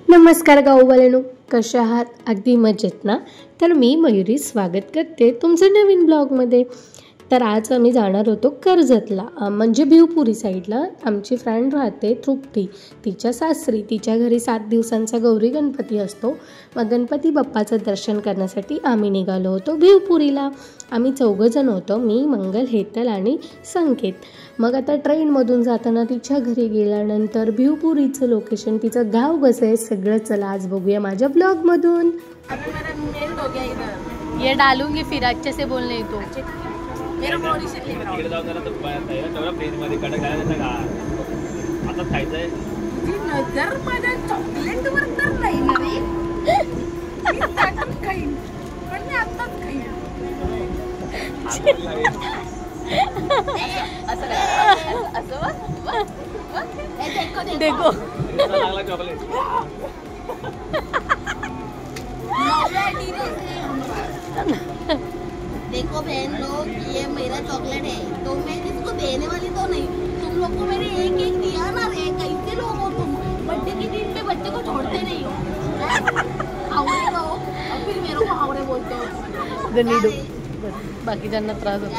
नमस्कार गाऊवाल्यांनो, कशा आहात? अगदी मजेत ना? तर मी मयुरी स्वागत करते तुमचं नवीन ब्लॉगमध्ये. तर आज आम्ही जाणार होतो कर्जतला, म्हणजे भिवपुरी साईडला. आमची फ्रेंड राहते तृप्ती, तिच्या सासरी, तिच्या घरी 7 दिवसांचा गौरी गणपती असतो. मग गणपती बाप्पाचं दर्शन करण्यासाठी आम्ही निघालो होतो भिवपुरीला. आम्ही 4 जण होतो, मी, मंगल, हेतल आणि संकेत. मग आता ट्रेनमधून जाताना तिच्या घरी गेल्यानंतर भिवपुरीचं लोकेशन, तिचं गाव कसं आहे, सगळं चला आज बघूया माझ्या ब्लॉगमधून. ये डालूंगी फिर अच्छे से बोलने तो तिकडे जाऊन जरा तर तेवढा प्लेनमध्ये कडक घालायचं का आता खायचंय. नजर माझ्या चॉकलेटवर तर नाही ना रे. मी ताटात खाईन, पण मी आत्ताच खाईन. देखो लागला चॉकलेट. देखो बहन लोग, ये मेरा चॉकलेट है तो मैं किसको देने वाली तो नहीं. तुम लोग को मैंने एक एक दिया ना रे. कैसे लोग हो तुम? बर्थडे के दिन पे बच्चे को छोड़ते नहीं हो. हावड़े रहो और फिर मेरे को हावड़े बोलते हो. गनीडो बाकी ज्यांना त्रास होतो.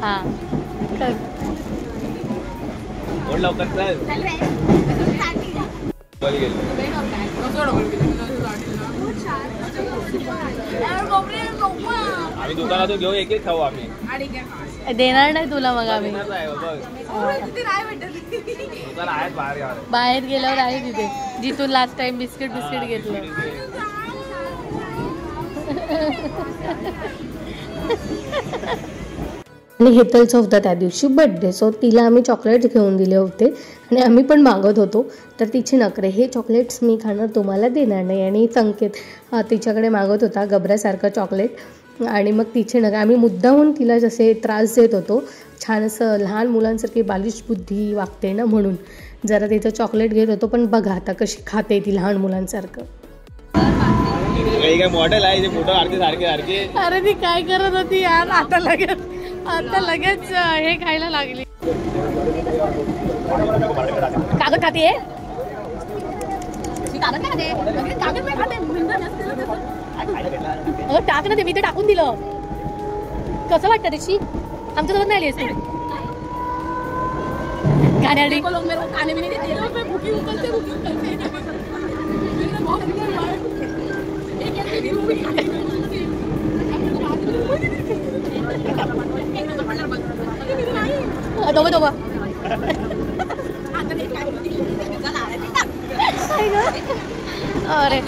हा ओढ लवकर चल. आम्ही दुकानातून घेऊ, एक एक खाऊ आम्ही. देणार नाही तुला. मग आम्ही दुकान आहेत बाहेर. बाहेर गेल्यावर आहे तिथे, जिथून लास्ट टाइम बिस्किट घेतलं. आणि हेतलचा होता त्या दिवशी बड्डे, सो तिला आम्ही चॉकलेट्स घेऊन दिले होते आणि आम्ही पण मागत होतो. तर तिची नखरे, हे चॉकलेट्स मी खाणार, तुम्हाला देणार नाही. आणि संकेत तिच्याकडे मागत होता गबऱ्यासारखं चॉकलेट. आणि मग तिचे नखरे, आम्ही मुद्दाहून तिला जसे त्रास देत होतो, छान असं लहान मुलांसारखी बालिश बुद्धी वागते ना, म्हणून जरा तिचं चॉकलेट घेत होतो. पण बघा आता कशी खाते ती लहान मुलांसारखं. काय मॉडेल आहे ते, फोटो काढते सारखे सारखे. अरे ती काय करत होती यार, आता लगेच हे खायला लागली. कागद खाते, टाक ना ते, मी ते टाकून दिलं. कसं वाटतं ऋषी? आमच्यासोबत नाही आलीस तू गाण्याडी? दोघं अरे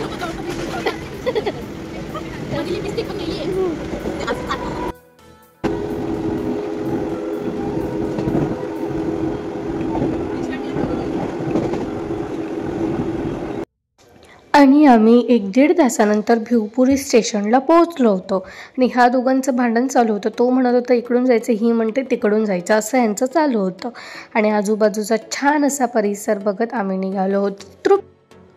आणि आम्ही 1-1.5 तासानंतर भिवपुरी स्टेशनला पोहोचलो होतो. आणि ह्या दोघांचं भांडण चालू होतं. तो म्हणत होता इकडून जायचं, ही म्हणते तिकडून जायचं, असं यांचं चालू होतं. आणि आजूबाजूचा छान असा परिसर बघत आम्ही निघालो होतो.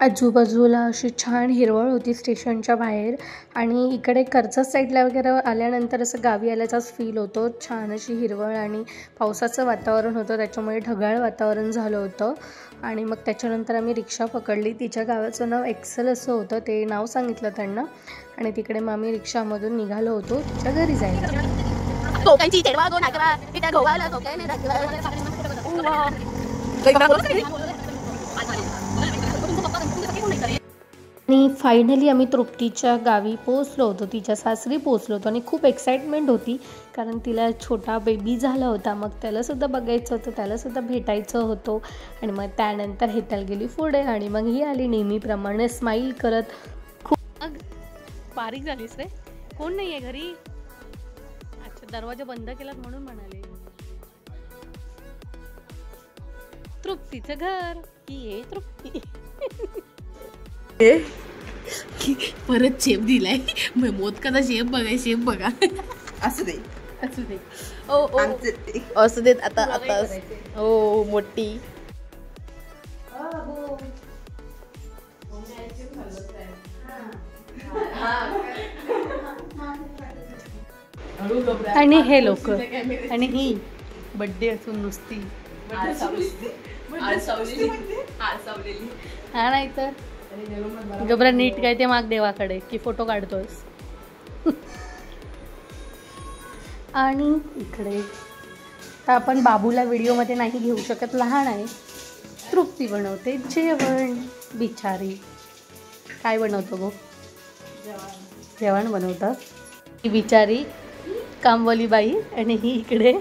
आजूबाजूला अशी छान हिरवळ होती स्टेशनच्या बाहेर. आणि इकडे कर्जत साईडला वगैरे आल्यानंतर असं गावी आल्याचाच फील होतो. छान अशी हिरवळ आणि पावसाचं वातावरण होतं, त्याच्यामुळे ढगाळ वातावरण झालं होतं. आणि मग त्याच्यानंतर आम्ही रिक्षा पकडली. तिच्या गावाचं नाव एक्सेल असं होतं, ते नाव सांगितलं त्यांना. आणि तिकडे मग आम्ही रिक्षामधून निघालो होतो तिच्या घरी जायला. आणि फायनली आम्ही तृप्तीच्या गावी पोचलो होतो, तिच्या सासरी पोचलो होतो. आणि खूप एक्साइटमेंट होती, कारण तिला छोटा बेबी झाला होता. मग त्यालासुद्धा बघायचं होतं, त्यालासुद्धा भेटायचं होतं. आणि मग त्यानंतर हेतल गेली पुढे आणि मग ही आली नेहमीप्रमाणे स्माईल करत. खूप बारीक झालीस रे. कोण नाही आहे घरी? अच्छा, दरवाजा बंद केलात म्हणून म्हणाले. तृप्तीचं घर ही तृप्ती. परत शेप दिलाय. मोदकाचा शेप बघा, शेप बघा. असू दे. असू देत. आता हो मोठी. आणि हे लोक आणि ही बड्डे असून नुसती हा नाही तर गबरा नीट काय ते माग देवाकडे की फोटो काढतोस. आणि इकडे आपण बाबूला व्हिडिओमध्ये नाही घेऊ शकत, लहान आहे. तृप्ती बनवते जेवण. बिचारी काय बनवतो गो? जेवण बनवतं ही बिचारी कामवाली बाई. आणि ही इकडे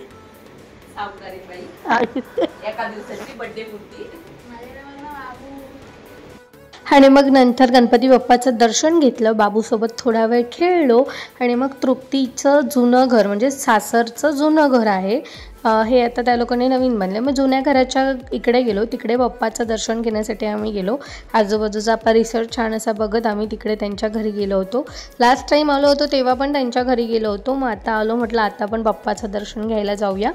आणि मग नंतर गणपती बाप्पाचं दर्शन घेतलं. बाबूसोबत थोडा वेळ खेळलो आणि मग तृप्तीचं जुनं घर म्हणजे सासरचं जुनं घर आहे हे आता त्या लोकांनी नवीन बांधलं. मग जुन्या घराच्या इकडे गेलो. तिकडे बाप्पाचं दर्शन घेण्यासाठी आम्ही गेलो. आजूबाजूचा परिसर छान असा बघत आम्ही तिकडे त्यांच्या घरी गेलो होतो. लास्ट टाईम आलो होतो तेव्हा पण त्यांच्या घरी गेलो होतो. मग आता आलो, म्हटलं आता पण बाप्पाचं दर्शन घ्यायला जाऊया.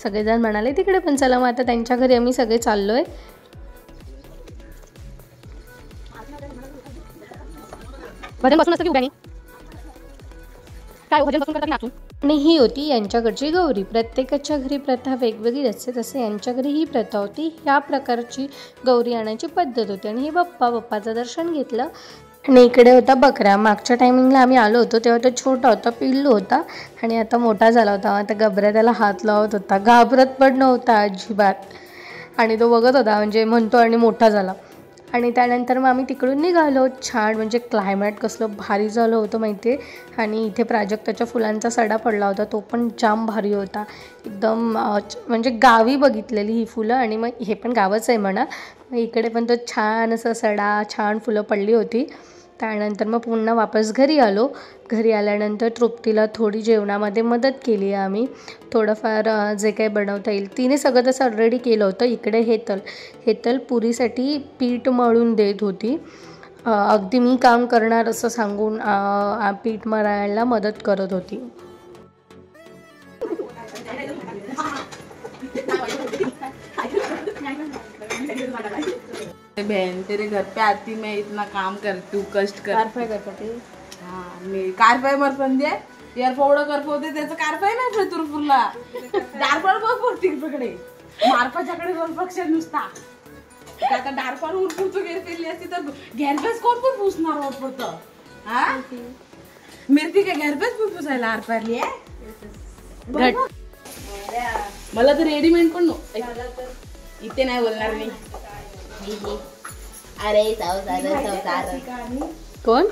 सगळेजण म्हणाले तिकडे पण चला. मग आता त्यांच्या घरी आम्ही सगळे चाललो आहे. भजन बसून असतं की उभ्यानी काय भजन बसून करतात नाचून. आणि ही होती यांच्याकडची गौरी. प्रत्येकाच्या घरी प्रथा वेगवेगळी असते, तसे यांच्या घरी ही प्रथा होती. ह्या प्रकारची गौरी आणायची पद्धत होती. आणि हे बाप्पाचं दर्शन घेतलं. आणि इकडे होता बकरा. मागच्या टायमिंगला आम्ही आलो होतो तेव्हा तो छोटा होता, पिल्लू होता. आणि आता मोठा झाला होता. आता गबऱ्या त्याला हात लावत होता, घाबरत पण नव्हता अजिबात. आणि तो बघत होता म्हणजे म्हणतो आणि मोठा झाला. आणि त्यानंतर मग आम्ही तिकडून निघालो. छान म्हणजे क्लायमेट कसलं भारी झालं होतं माहिती आहे. आणि इथे प्राजक्ताच्या फुलांचा सडा पडला होता, तो पण जाम भारी होता एकदम. म्हणजे गावी बघितलेली ही फुलं आणि मग हे पण गावच आहे म्हणा. मग इकडे पण तो छान असं सडा, छान फुलं पडली होती. त्यानंतर मग पुन्हा वापस घरी आलो. घरी आल्यानंतर तृप्तीला थोडी जेवणामध्ये मदत केली आहे आम्ही. थोडंफार जे काही बनवता येईल तिने सगळं तसं ऑलरेडी केलं होतं. इकडे हेतल पुरीसाठी पीठ मळून देत होती. अगदी मी काम करणार असं सांगून पीठ मळायला मदत करत होती. बहन तेरे घर पे आती मैं इतना काम करती हूँ, कष्ट कर. कारफाय करते. हाँ मी कारफाय मर पण दे यार फोडं करपवते त्याचं कारफाय नाही फेतूर फुलला डारपाळ बघ पडते तिकडे मारपाच्याकडे दोन पक्ष नुसता. आता डारपाळ उरपूरतो घेर पेरली असती तर घेरपेच कोण पण पुसणार वापरत. हा मिरती काय घेरपेच पण पुसायला आरपारली आहे. मला तर रेडीमेड पण इथे नाही बोलणार मी. अरे संसार कोण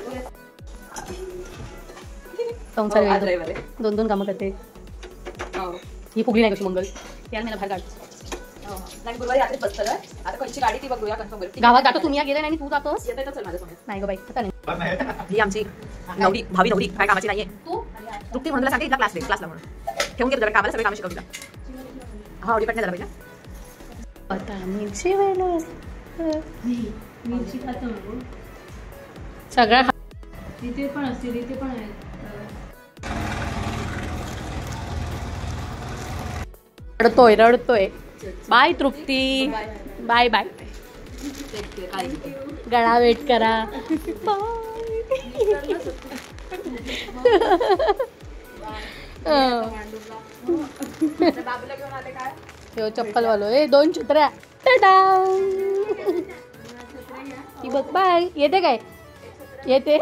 संसार दोन दोन कामं करते. ही फुगली नाही कशी मंगल यार मला बाहेर काढ. गावात जातो तुम्ही गेले नाही तू जातोस नाही ग बाई आता नाही. ही आमची नवरी भावी नवरी काय कामाची नाहीये. तृप्ती म्हणून सांगते इथला क्लासला म्हणून ठेवून घेतो जरा कामाला सगळे काम शिकवू तिला. हा ऑडिट नाही झाला पाहिजे. आता मिरची वेळेला सगळा तिथे पण असतील इथे पण आहे. रडतोय. बाय तृप्ती, बाय बाय. गळा वेट करा. चप्पल वालो ए 2 छत्र्या. ती बघ बाय. येते काय येते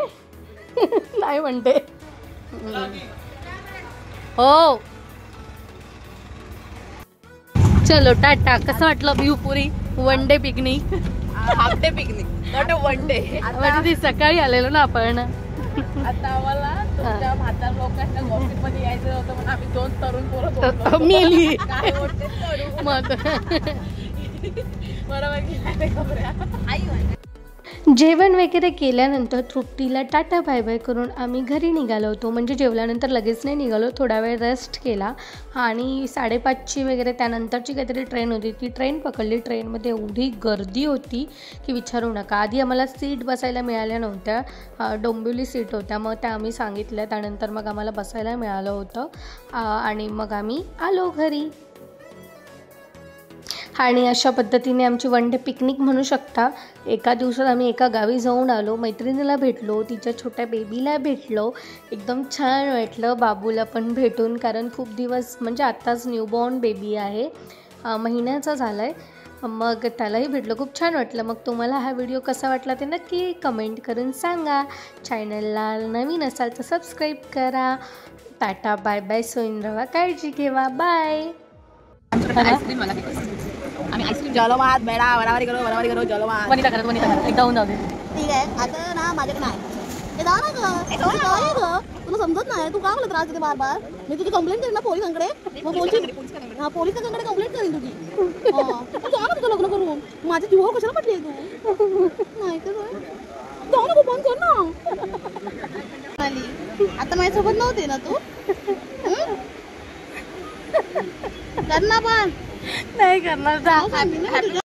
नाही म्हणते. हो चलो टाटा. कसं वाटलं Bhivpuri one day picnic? Half day picnic not a one day. म्हणजे ती सकाळी आलेलो ना आपण. आता आम्हाला तुमच्या म्हातार लोकांच्या गॉसिपमध्ये यायचं होतं म्हणून आम्ही 2 तरुण पोरं मिली काय बोलते मग बरोबर. जेवण वगैरे केल्यानंतर तृप्तीला टाटा बाय बाय करून आम्ही घरी निघालो होतो. म्हणजे जेवल्यानंतर लगेच नाही निघालो, थोडा वेळ रेस्ट केला. आणि 5:30ची वगैरे त्यानंतरची काहीतरी ट्रेन होती, ती ट्रेन पकडली. ट्रेनमध्ये एवढी गर्दी होती की विचारू नका. आधी आम्हाला सीट बसायला मिळाल्या नव्हत्या, डोंबिवली सीट होत्या. मग त्या आम्ही सांगितल्या, त्यानंतर मग आम्हाला बसायला मिळालं होतं. आणि मग आम्ही आलो घरी. आणि अशा पद्धतीने आमची वन डे पिकनिक म्हणू शकता. एका दिवसात आम्ही एका गावी जाऊन आलो, मैत्रिणीला भेटलो, तिच्या छोट्या बेबीला भेटलो, एकदम छान वाटलं. बाबूला पण भेटून, कारण खूप दिवस म्हणजे आत्ताच न्यूबॉर्न बेबी आहे, महिन्याचा झाला आहे, मग त्यालाही भेटलं, खूप छान वाटलं. मग तुम्हाला हा व्हिडिओ कसा वाटला ते नक्की कमेंट करून सांगा. चॅनलला नवीन असाल तर सबस्क्राईब करा. टाटा बाय बाय, सोईन रवा, काळजी घेवा, बाय. आईस्क्रीम मला आम्ही आईस्क्रीम जलमात बेडा वरावरी करो जलमात वनिता करत एकदा होऊन जाऊ दे. ठीक आहे, आता ना माझ्याकडे नाही ते जा ना ग, तुला समजत नाही, तू का मला त्रास देते बार बार. मी तुझी कंप्लेंट करेन ना पोलिसांकडे, मग बोलशील हा पोलिसांकडे कंप्लेंट करेन तुझी. तू जा ना तुझं लग्न करून, माझ्या जीवावर कशाला पडली आहे तू. नाही तर जाऊ नको, बंद कर ना. आता माझ्यासोबत नव्हते ना तू, कर ना पण नाही करणार.